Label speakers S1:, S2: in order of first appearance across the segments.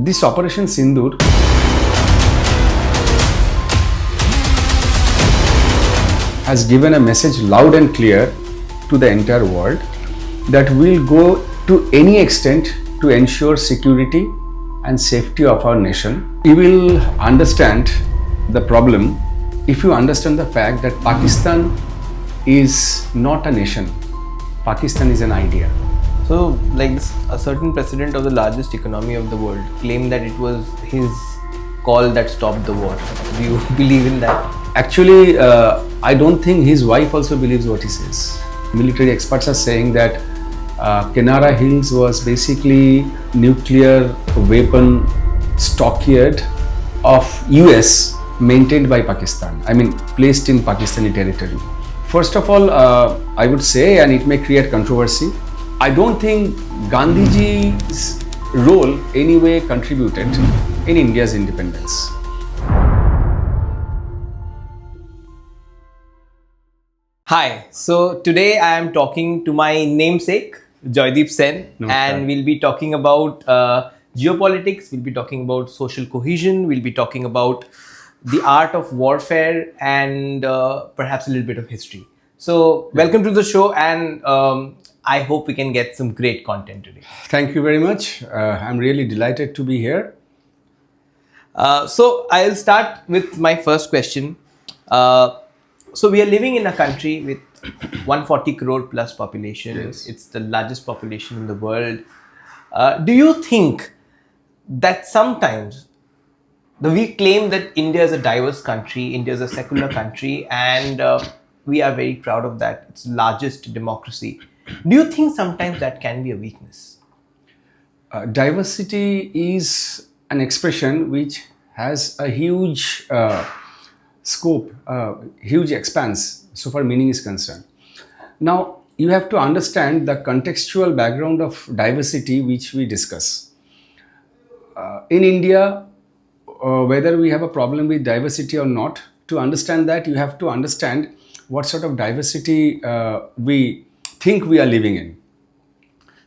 S1: This Operation Sindhur has given a message loud and clear to the entire world that we'll go to any extent to ensure security and safety of our nation. You will understand the problem if you understand the fact that Pakistan is not a nation. Pakistan is an idea.
S2: So, like this, a certain president of the largest economy of the world claimed that it was his call that stopped the war. Do you believe in that?
S1: Actually, I don't think his wife also believes what he says. Military experts are saying that Kinara Hills was basically nuclear weapon stockyard of US maintained by Pakistan. I mean, placed in Pakistani territory. First of all, I would say, and it may create controversy, I don't think Gandhiji's role anyway contributed in India's independence.
S2: Hi, so today I am talking to my namesake, Joydeep Sen, and we'll be talking about geopolitics, we'll be talking about social cohesion, we'll be talking about the art of warfare and perhaps a little bit of history. So, welcome to the show, and I hope we can get some great content today.
S1: Thank you very much. I'm really delighted to be here.
S2: So, I'll start with my first question. So, we are living in a country with 140 crore plus population.
S1: Yes.
S2: It's the largest population in the world. Do you think that sometimes we claim that India is a diverse country, India is a secular country, and we are very proud of that. It's the largest democracy. Do you think sometimes that can be a weakness?
S1: Diversity is an expression which has a huge scope, huge expanse, so far meaning is concerned. Now, you have to understand the contextual background of diversity which we discuss. In India, whether we have a problem with diversity or not, to understand that, you have to understand what sort of diversity we think we are living in.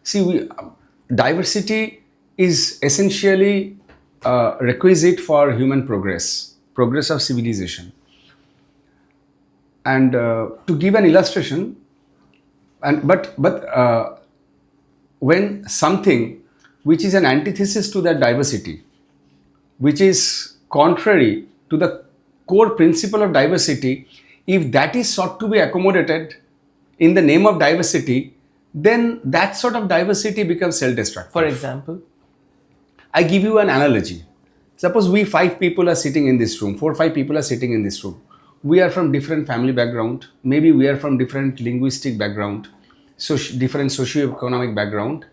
S1: See, diversity is essentially requisite for human progress of civilization. And to give an illustration, when something which is an antithesis to that diversity, which is contrary to the core principle of diversity, if that is sought to be accommodated in the name of diversity, then that sort of diversity becomes self-destructive.
S2: For example?
S1: I give you an analogy. Suppose we 5 people are sitting in this room, 4 or 5 people are sitting in this room. We are from different family background, maybe we are from different linguistic background, different socio-economic background,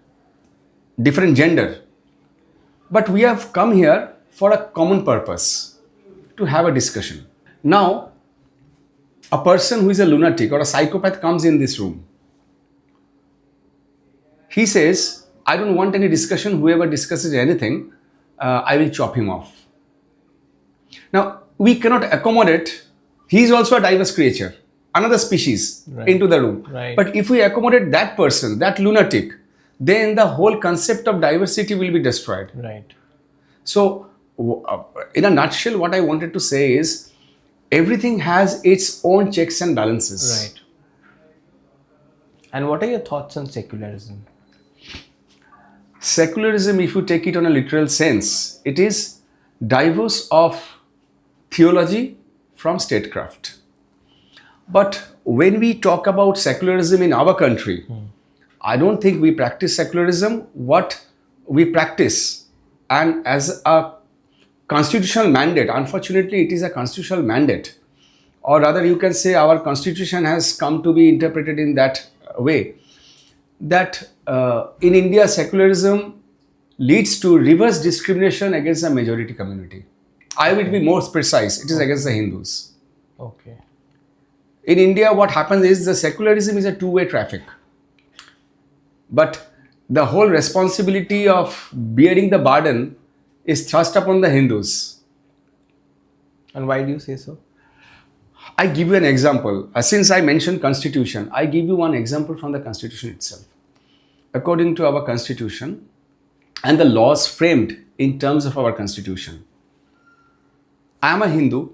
S1: different gender. But we have come here for a common purpose, to have a discussion. Now, a person who is a lunatic or a psychopath comes in this room. He says, I don't want any discussion, whoever discusses anything, I will chop him off. Now, we cannot accommodate, he is also a diverse creature, another species into the room.
S2: Right.
S1: But if we accommodate that person, that lunatic, then the whole concept of diversity will be destroyed.
S2: Right.
S1: So, in a nutshell, what I wanted to say is, everything has its own checks and balances.
S2: Right. And what are your thoughts on secularism?
S1: Secularism, if you take it on a literal sense, it is divorce of theology from statecraft. But when we talk about secularism in our country, I don't think we practice secularism. What we practice, and as a constitutional mandate, unfortunately it is a constitutional mandate, or rather you can say our constitution has come to be interpreted in that way, that in India secularism leads to reverse discrimination against the majority community. I will be more precise, it is against the Hindus.
S2: Okay.
S1: In India what happens is the secularism is a two-way traffic. But the whole responsibility of bearing the burden is thrust upon the Hindus.
S2: And why do you say so?
S1: I give you an example. Since I mentioned constitution, I give you one example from the constitution itself. According to our constitution and the laws framed in terms of our constitution. I am a Hindu.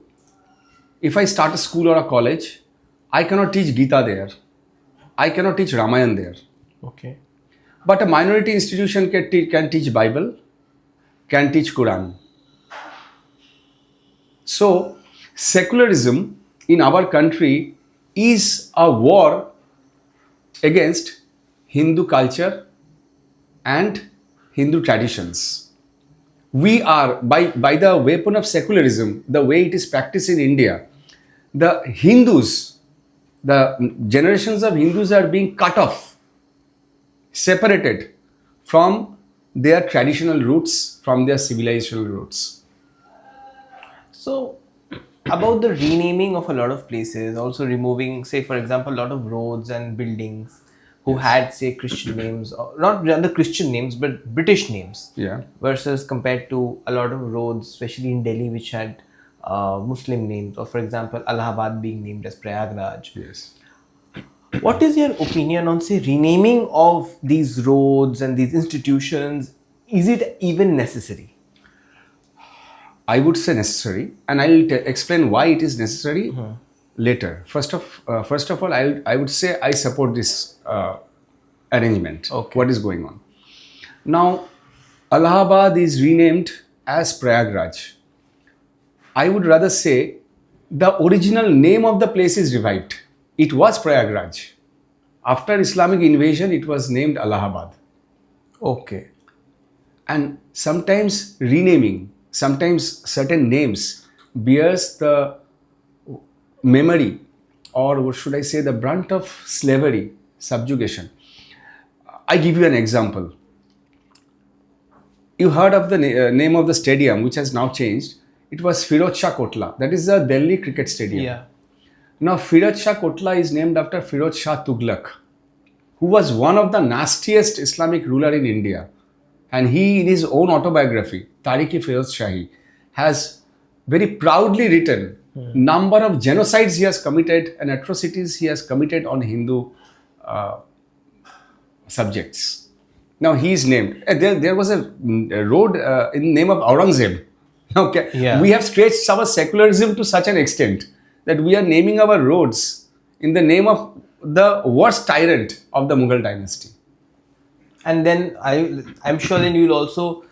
S1: If I start a school or a college, I cannot teach Gita there. I cannot teach Ramayana there.
S2: Okay.
S1: But a minority institution can teach Bible, can teach Quran. So, secularism in our country is a war against Hindu culture and Hindu traditions. We are, by the weapon of secularism, the way it is practiced in India, the Hindus, the generations of Hindus are being cut off, separated from their traditional roots, from their civilizational roots.
S2: So, about the renaming of a lot of places, also removing, say, for example, a lot of roads and buildings who had, say, Christian names, or not rather Christian names, but British names.
S1: Yeah.
S2: Versus compared to a lot of roads, especially in Delhi, which had Muslim names, or for example, Allahabad being named as Prayagraj.
S1: Yes.
S2: What is your opinion on, say, renaming of these roads and these institutions? Is it even necessary?
S1: I would say necessary, and I'll explain why it is necessary later. First of all, I would say I support this arrangement.
S2: Okay.
S1: What is going on now? Allahabad is renamed as Prayagraj. I would rather say the original name of the place is revived. It was Prayagraj. After Islamic invasion, it was named Allahabad.
S2: Okay.
S1: And sometimes renaming, sometimes certain names bears the memory, or what should I say, the brunt of slavery, subjugation. I give you an example. You heard of the name of the stadium, which has now changed. It was Firoz Shah Kotla. That is the Delhi cricket stadium.
S2: Yeah.
S1: Now, Firoz Shah Kotla is named after Firoz Shah Tughlaq, who was one of the nastiest Islamic ruler in India. And he, in his own autobiography, Tarikh-e-Firoz Shahi, has very proudly written number of genocides he has committed and atrocities he has committed on Hindu subjects. Now, he is named. There was a road in the name of Aurangzeb. Okay.
S2: Yeah.
S1: We have stretched our secularism to such an extent that we are naming our roads in the name of the worst tyrant of the Mughal dynasty.
S2: And then I'm sure then you'll also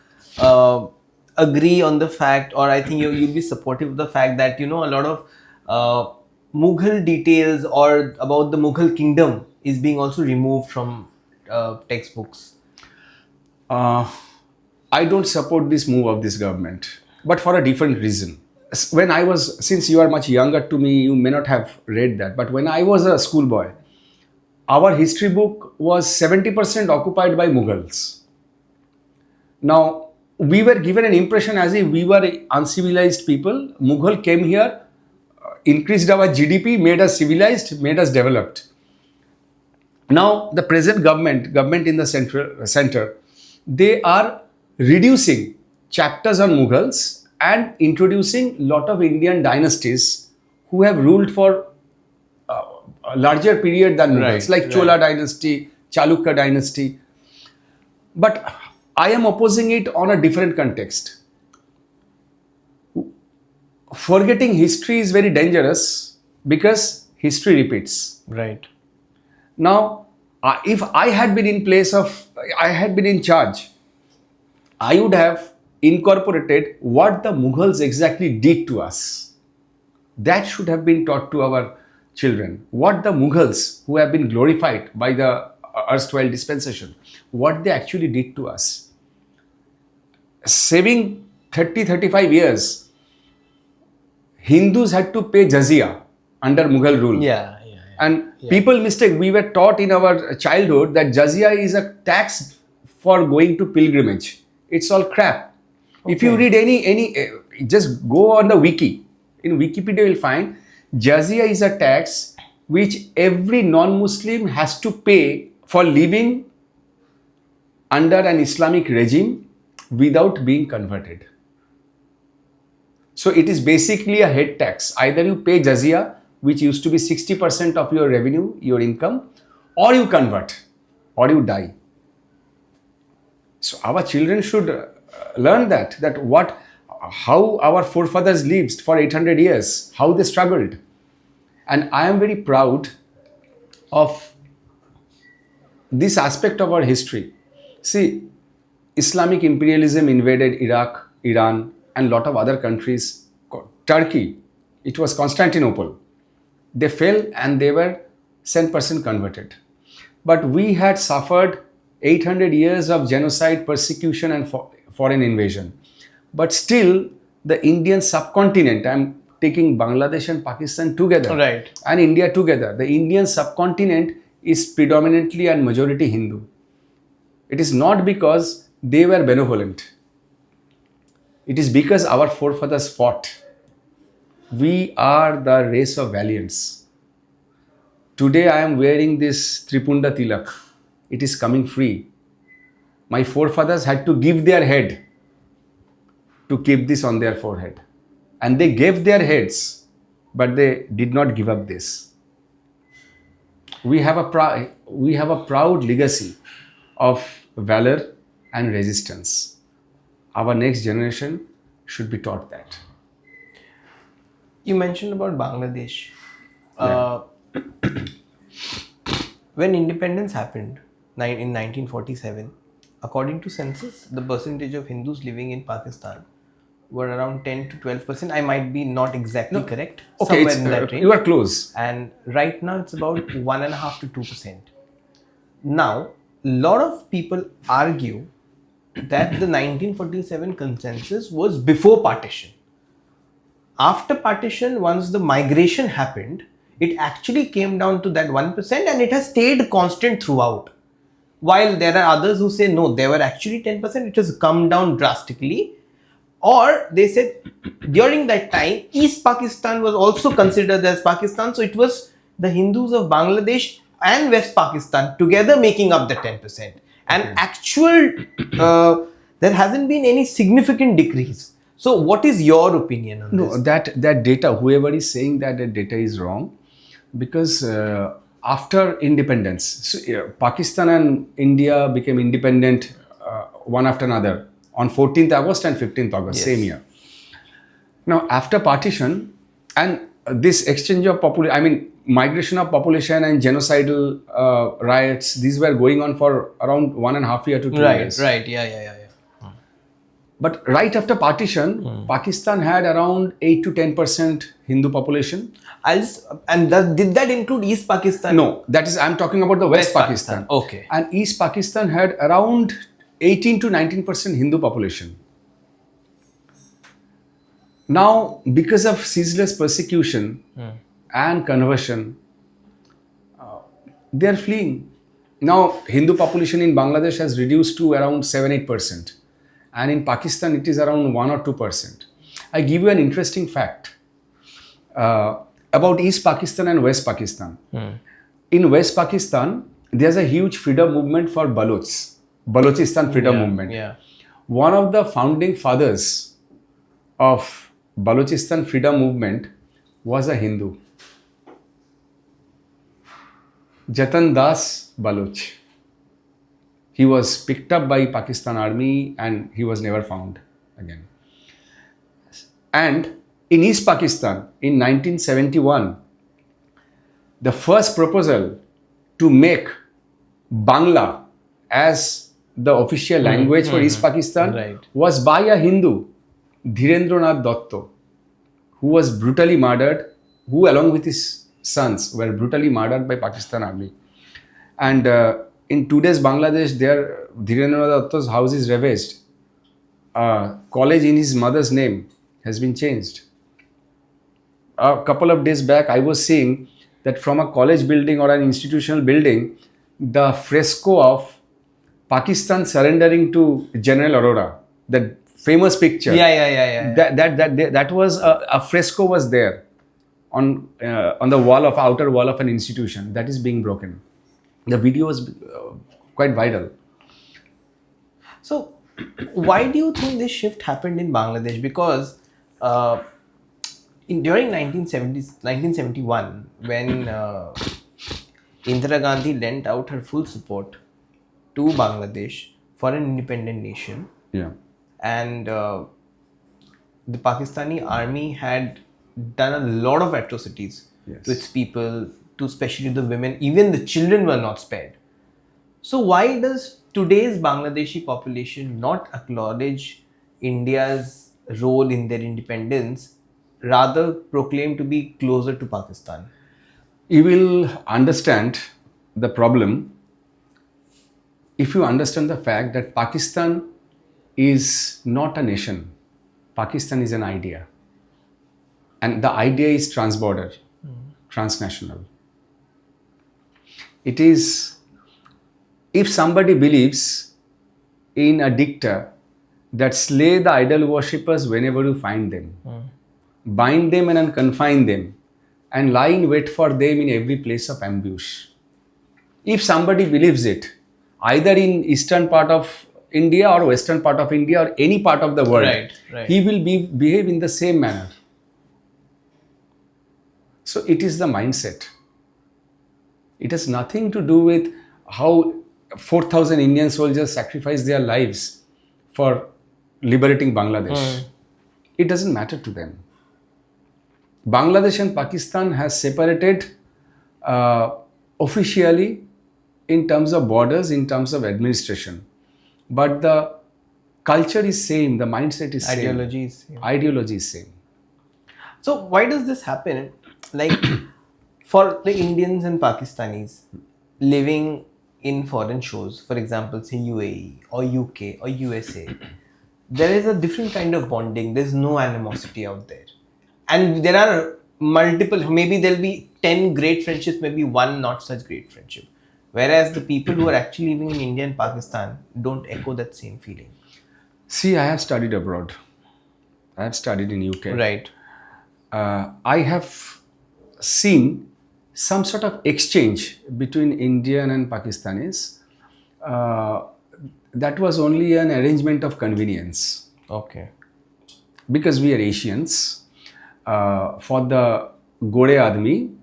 S2: agree on the fact, or I think you'll be supportive of the fact that, you know, a lot of Mughal details or about the Mughal kingdom is being also removed from textbooks.
S1: I don't support this move of this government, but for a different reason. When I was, since you are much younger to me, you may not have read that, but when I was a schoolboy, our history book was 70% occupied by Mughals. Now, we were given an impression as if we were uncivilized people. Mughal came here, increased our GDP, made us civilized, made us developed. Now, the present government in the center, they are reducing chapters on Mughals and introducing lot of Indian dynasties who have ruled for a larger period than Mughals, like Chola dynasty, Chalukya dynasty. But I am opposing it on a different context. Forgetting history is very dangerous because history repeats.
S2: Right.
S1: Now, if I had been in charge, I would have incorporated what the Mughals exactly did to us. That should have been taught to our children. What the Mughals, who have been glorified by the erstwhile dispensation, what they actually did to us. Saving 30-35 years, Hindus had to pay Jizya under Mughal rule.
S2: Yeah.
S1: And people mistake, we were taught in our childhood that Jizya is a tax for going to pilgrimage. It's all crap. Okay. If you read any, just go on the wiki. In Wikipedia, you'll find Jizya is a tax which every non-Muslim has to pay for living under an Islamic regime without being converted. So it is basically a head tax. Either you pay Jizya, which used to be 60% of your revenue, your income, or you convert, or you die. So our children should learn that how our forefathers lived for 800 years, how they struggled. And I am very proud of this aspect of our history. See, Islamic imperialism invaded Iraq, Iran, and lot of other countries. Turkey, it was Constantinople. They fell and they were 10% converted. But we had suffered 800 years of genocide, persecution, and foreign invasion. But still, the Indian subcontinent, I'm taking Bangladesh and Pakistan together,
S2: Right,
S1: and India together, the Indian subcontinent is predominantly and majority Hindu. It is not because they were benevolent. It is because our forefathers fought. We are the race of valiants. Today I am wearing this Tripunda Tilak. It is coming free. My forefathers had to give their head to keep this on their forehead. And they gave their heads, but they did not give up this. We have a proud legacy of valor and resistance. Our next generation should be taught that.
S2: you mentioned about Bangladesh. When independence happened in 1947, according to census, the percentage of Hindus living in Pakistan were around 10 to 12%. I might be not exactly correct.
S1: Okay,
S2: somewhere in that range.
S1: you are close.
S2: And right now it's about 1.5 to 2%. Now, a lot of people argue that the 1947 consensus was before partition. After partition, once the migration happened, it actually came down to that 1% and it has stayed constant throughout. While there are others who say no, there were actually 10%, it has come down drastically. Or they said during that time, East Pakistan was also considered as Pakistan. So it was the Hindus of Bangladesh and West Pakistan together making up the 10%. And actual, there hasn't been any significant decrease. So what is your opinion on this?
S1: No, that data, whoever is saying that data is wrong, because after independence, so, Pakistan and India became independent one after another on 14th August and 15th August, same year. Now, after partition and this exchange of migration of population and genocidal riots, these were going on for around 1.5 years to 2 years.
S2: Right, yeah.
S1: But right after partition, Pakistan had around 8 to 10% Hindu population.
S2: Did that include East Pakistan?
S1: No, I'm talking about the West Pakistan.
S2: Okay.
S1: And East Pakistan had around 18 to 19% Hindu population. Now, because of ceaseless persecution and conversion, they are fleeing. Now, Hindu population in Bangladesh has reduced to around 7-8%. And in Pakistan, it is around 1 or 2%. I give you an interesting fact about East Pakistan and West Pakistan. In West Pakistan, there's a huge freedom movement for Balochistan freedom movement.
S2: Yeah.
S1: One of the founding fathers of Balochistan freedom movement was a Hindu, Jatan Das Baloch. He was picked up by Pakistan army and he was never found again. And in East Pakistan, in 1971, the first proposal to make Bangla as the official language for East Pakistan was by a Hindu, Dhirendranath Dotto, who was brutally murdered, who along with his sons were brutally murdered by Pakistan army. And in today's Bangladesh, there Dhirendranath Dotto's house is ravaged. College in his mother's name has been changed. A couple of days back, I was seeing that from a college building or an institutional building, the fresco of Pakistan surrendering to General Aurora, that famous picture.
S2: Yeah.
S1: That was a fresco was there on the wall of outer wall of an institution that is being broken. The video was quite viral.
S2: So, why do you think this shift happened in Bangladesh? Because during 1971, when Indira Gandhi lent out her full support to Bangladesh for an independent nation, and the Pakistani army had done a lot of atrocities to its people, to especially the women. Even the children were not spared. So why does today's Bangladeshi population not acknowledge India's role in their independence, rather proclaim to be closer to Pakistan?
S1: You will understand the problem if you understand the fact that Pakistan is not a nation. Pakistan is an idea. And the idea is transborder, transnational. It is, if somebody believes in a dictator that slay the idol worshippers whenever you find them, bind them and confine them, and lie in wait for them in every place of ambush. If somebody believes it, either in eastern part of India or western part of India or any part of the world, he will behave in the same manner. So it is the mindset. It has nothing to do with how 4,000 Indian soldiers sacrificed their lives for liberating Bangladesh. It doesn't matter to them. Bangladesh and Pakistan has separated officially in terms of borders, in terms of administration. But the culture is same, the mindset is same. Ideology is same.
S2: So why does this happen? Like for the Indians and Pakistanis living in foreign shores, for example, say UAE or UK or USA, there is a different kind of bonding. There's no animosity out there. And there are multiple, maybe there'll be 10 great friendships, maybe one not such great friendship. Whereas the people who are actually living in India and Pakistan don't echo that same feeling.
S1: See, I have studied abroad. I have studied in UK.
S2: Right.
S1: I have seen some sort of exchange between Indian and Pakistanis. That was only an arrangement of convenience.
S2: Okay.
S1: Because we are Asians, for the Gore Admi,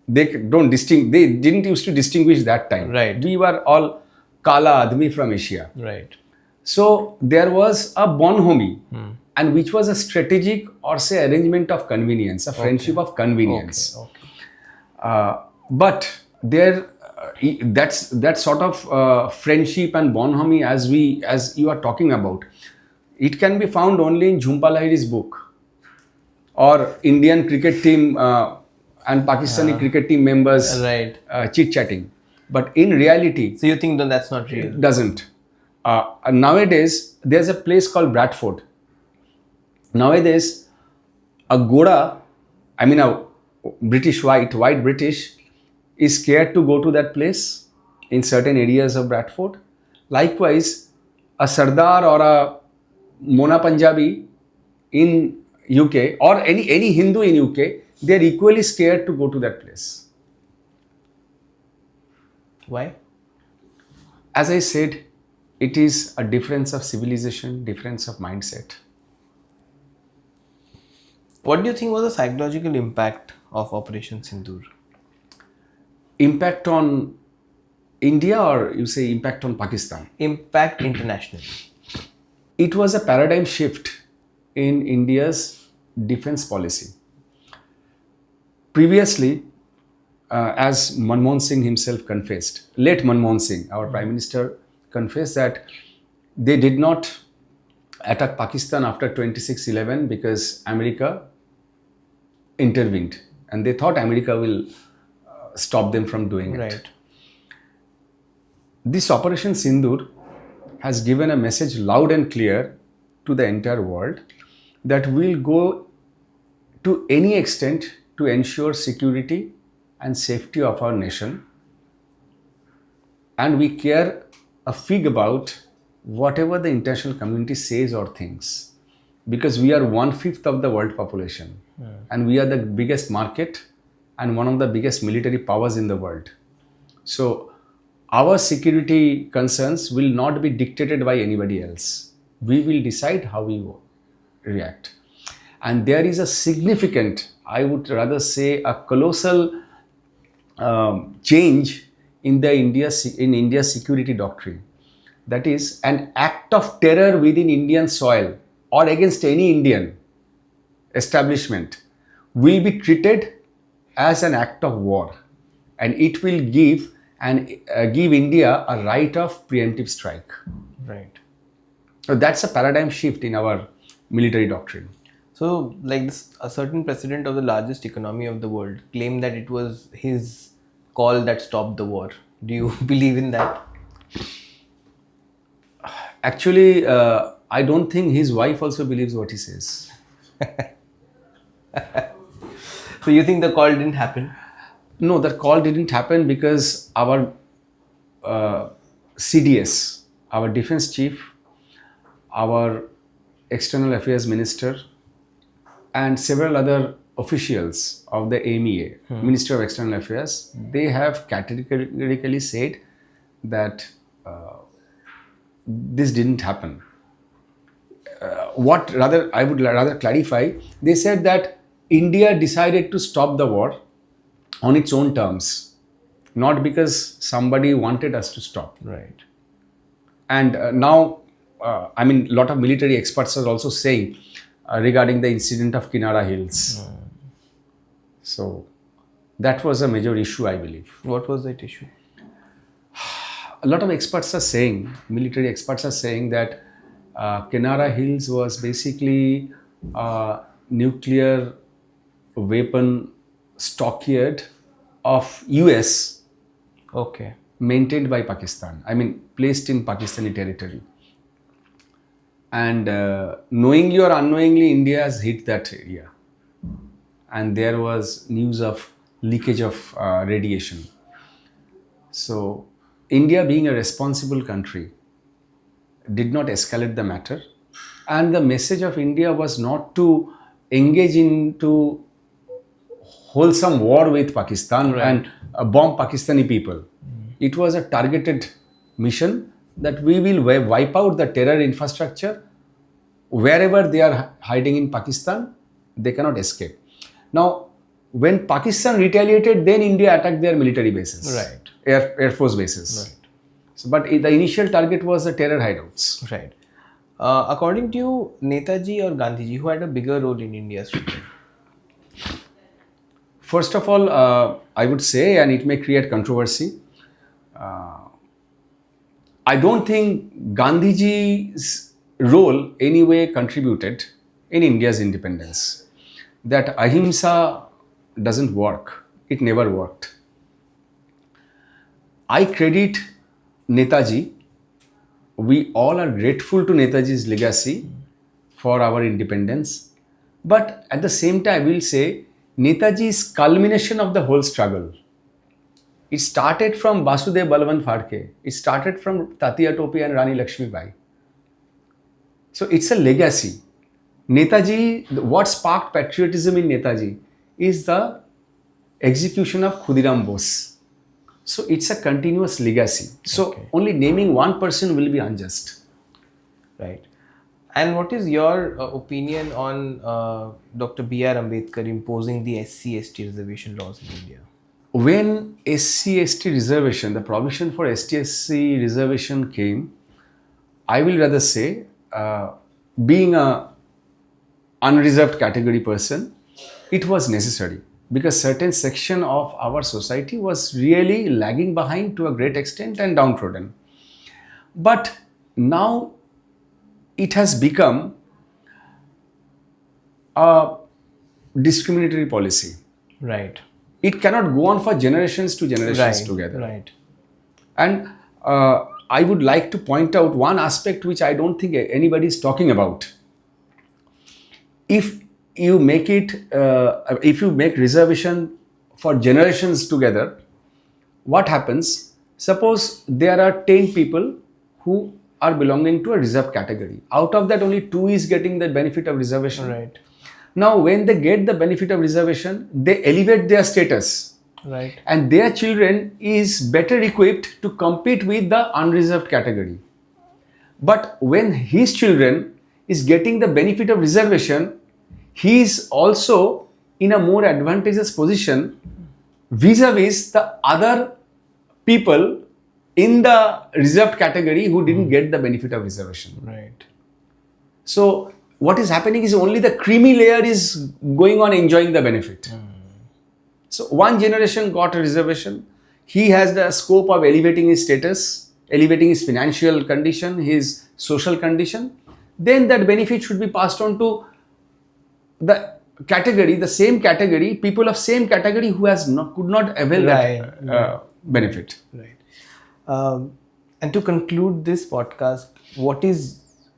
S1: they didn't used to distinguish that time.
S2: Right.
S1: We were all Kala Admi from Asia.
S2: Right.
S1: So there was a bonhomie, and which was a strategic or say arrangement of convenience, a friendship of convenience. But there, that sort of friendship and bonhomie as you are talking about, it can be found only in Jhumpa Lahiri's book, or Indian cricket team and Pakistani cricket team members chit-chatting. But in reality...
S2: So you think that that's not real?
S1: It doesn't. Nowadays, there's a place called Bradford. Nowadays, a Goda, I mean a British white British, is scared to go to that place in certain areas of Bradford. Likewise, a Sardar or a Mona Punjabi in UK or any Hindu in UK, they are equally scared to go to that place.
S2: Why?
S1: As I said, it is a difference of civilization, difference of mindset.
S2: What do you think was the psychological impact of Operation Sindhur?
S1: Impact on India, or you say impact on Pakistan?
S2: Impact internationally.
S1: It was a paradigm shift in India's defense policy. Previously, as Manmohan Singh himself confessed, late Manmohan Singh, our Prime Minister, confessed that they did not attack Pakistan after 26/11 because America intervened, and they thought America will stop them from doing it.
S2: Right.
S1: This Operation Sindhur has given a message loud and clear to the entire world that we'll go to any extent to ensure security and safety of our nation, and we care a fig about whatever the international community says or thinks, because we are 1/5 of the world population, and we are the biggest market and one of the biggest military powers in the world. So our security concerns will not be dictated by anybody else. We will decide how we react. And there is a significant, I would rather say a colossal change in India's security doctrine. that is an act of terror within Indian soil or against any Indian establishment, will be treated as an act of war, and it will give India a right of preemptive strike.
S2: Right.
S1: So that's a paradigm shift in our military doctrine.
S2: So, like this, a certain president of the largest economy of the world claimed that it was his call that stopped the war. Do you believe in that?
S1: Actually, I don't think his wife also believes what he says.
S2: So, you think the call didn't happen?
S1: No, that call didn't happen because our CDS, our defense chief, our external affairs minister, and several other officials of the MEA, Minister of External Affairs, they have categorically said that this didn't happen. I would rather clarify, they said that India decided to stop the war on its own terms, not because somebody wanted us to stop.
S2: Right.
S1: And now, a lot of military experts are also saying regarding the incident of Kinara Hills. So that was a major issue, I believe.
S2: What was that issue?
S1: A lot of experts are saying, military experts are saying that Kinara Hills was basically a nuclear weapon stockyard of US
S2: Okay.
S1: maintained by Pakistan. Placed in Pakistani territory. And knowingly or unknowingly, India has hit that area. And there was news of leakage of radiation. So, India, being a responsible country, did not escalate the matter. And the message of India was not to engage into wholesome war with Pakistan and bomb Pakistani people. It was a targeted mission that we will wipe out the terror infrastructure wherever they are hiding in Pakistan. They cannot escape. Now, when Pakistan retaliated, then India attacked their military bases,
S2: Right.
S1: Air Force bases.
S2: Right.
S1: So, but the initial target was the terror hideouts.
S2: Right. According to you, Netaji or Gandhiji, who had a bigger role in India's freedom?
S1: First of all, I would say, and it may create controversy, I don't think Gandhiji's role anyway contributed in India's independence. That ahimsa doesn't work. It never worked. I credit Netaji. We all are grateful to Netaji's legacy for our independence. But at the same time, I will say Netaji's culmination of the whole struggle. It started from Basudev Balwant Phadke. It started from Tatia Tope and Rani Lakshmi Bai. So it's a legacy. Netaji, what sparked patriotism in Netaji is the execution of Khudiram Bose. So it's a continuous legacy. So only naming one person will be unjust.
S2: Right. And what is your opinion on Dr. B.R. Ambedkar imposing the SC/ST reservation laws in India?
S1: When SC/ST reservation, the provision for ST/SC reservation came, I will rather say, being a unreserved category person, it was necessary because certain section of our society was really lagging behind to a great extent and downtrodden. But now it has become a discriminatory policy.
S2: Right.
S1: It cannot go on for generations to generations together.
S2: Right.
S1: And I would like to point out one aspect which I don't think anybody is talking about. If you make reservation for generations together, what happens? Suppose there are 10 people who are belonging to a reserved category. Out of that, only 2 is getting the benefit of reservation.
S2: Right.
S1: Now, when they get the benefit of reservation, they elevate their status.
S2: Right.
S1: And their children is better equipped to compete with the unreserved category. But when his children is getting the benefit of reservation, he is also in a more advantageous position vis-a-vis the other people in the reserved category who didn't get the benefit of reservation.
S2: Right.
S1: So what is happening is only the creamy layer is going on enjoying the benefit. So one generation got a reservation. He has the scope of elevating his status, elevating his financial condition, his social condition. Then that benefit should be passed on to the category, the same category, people of same category who could not avail that benefit.
S2: Right. And to conclude this podcast,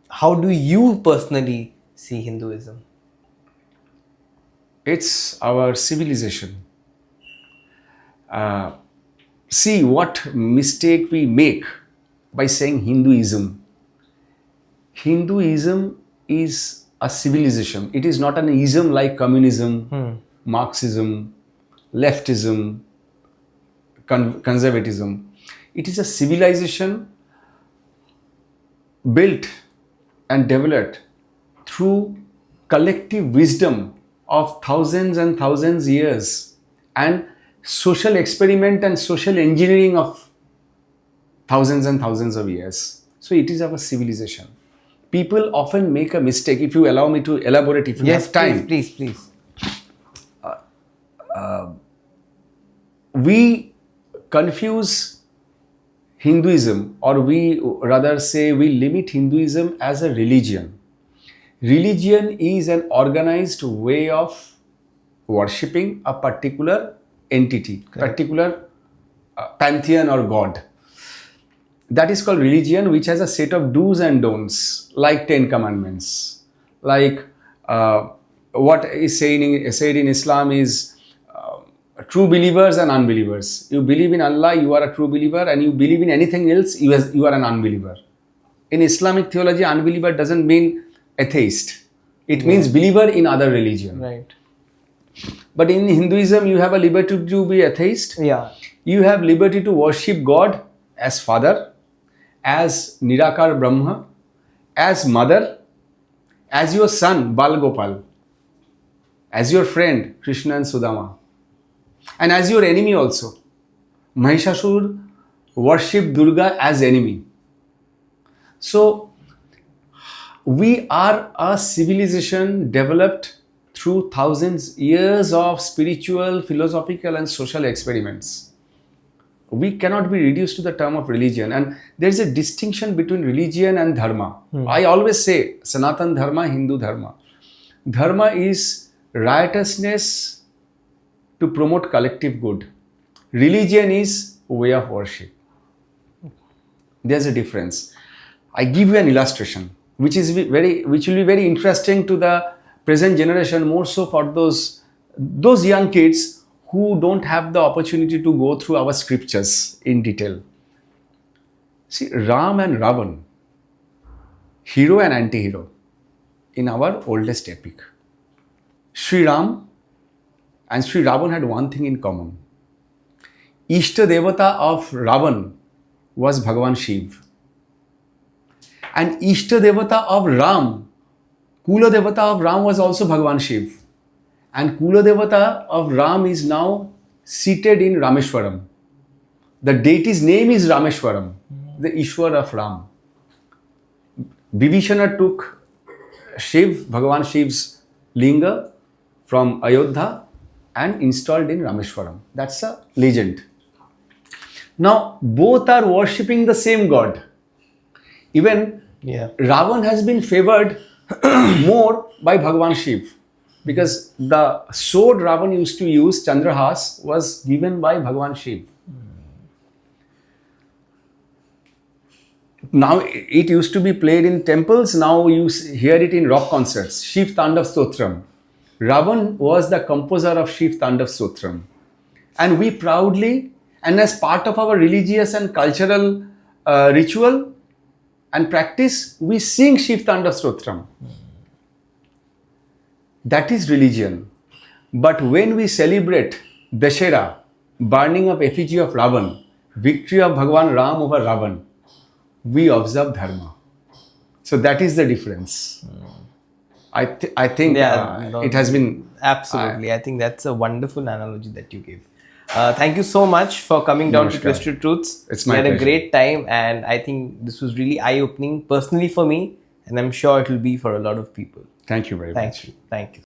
S2: how do you personally see Hinduism?
S1: It's our civilization. See what mistake we make by saying Hinduism. Hinduism is a civilization. It is not an ism like communism, Marxism, leftism, conservatism. It is a civilization built and developed through collective wisdom of thousands and thousands years and social experiment and social engineering of thousands and thousands of years. So it is our civilization. People often make a mistake. If you allow me to elaborate, if you have time.
S2: Please.
S1: We confuse Hinduism, or we rather say we limit Hinduism as a religion. Religion is an organized way of worshipping a particular entity, particular pantheon or god. That is called religion, which has a set of do's and don'ts, like 10 commandments. Like what is said in Islam is true believers and unbelievers. You believe in Allah, you are a true believer, and you believe in anything else, you are an unbeliever. In Islamic theology, unbeliever doesn't mean atheist. It means believer in other religion.
S2: Right.
S1: But in Hinduism, you have a liberty to be atheist.
S2: Yeah.
S1: You have liberty to worship God as Father, as Nirakar Brahma, as Mother, as your son Bal Gopal, as your friend Krishna and Sudama, and as your enemy also. Mahishasur worship Durga as enemy. So we are a civilization developed through thousands years of spiritual, philosophical and social experiments. We cannot be reduced to the term of religion, and there is a distinction between religion and dharma. I always say Sanatan Dharma, Hindu Dharma. Dharma is riotousness to promote collective good. Religion is way of worship. There's a difference. I give you an illustration, which will be very interesting to the present generation, more so for those young kids who don't have the opportunity to go through our scriptures in detail. See, Ram and Ravan, hero and anti-hero in our oldest epic. Sri Ram and Sri Ravan had one thing in common. Ishta Devata of Ravan was Bhagavan Shiv. And Ishta Devata of Ram, Kula Devata of Ram was also Bhagavan Shiv. And Kula Devata of Ram is now seated in Rameshwaram. The deity's name is Rameshwaram, the Ishwar of Ram. Vibhishana took Shiv, Bhagavan Shiv's linga from Ayodhya and installed in Rameshwaram. That's a legend. Now, both are worshipping the same god. Even Ravan has been favored more by Bhagavan Shiv, because the sword Ravan used to use, Chandrahas, was given by Bhagavan Shiv. Now it used to be played in temples, now you hear it in rock concerts. Shiv Tandav Stotram. Ravan was the composer of Shiv Tandav Stotram. And we proudly, and as part of our religious and cultural ritual and practice, we sing Shiv Tandav Stotram. That is religion. But when we celebrate Dashera, burning of effigy of Ravan, victory of Bhagavan Ram over Ravan, we observe dharma. So that is the difference. I think it has been...
S2: Absolutely. I think that's a wonderful analogy that you gave. Thank you so much for coming down to
S1: Namaskar.
S2: Twisted Truths.
S1: It's my
S2: We had a
S1: pleasure.
S2: great time, and I think this was really eye-opening personally for me, and I'm sure it will be for a lot of people.
S1: Thank you very much.
S2: Thank you. Thank you.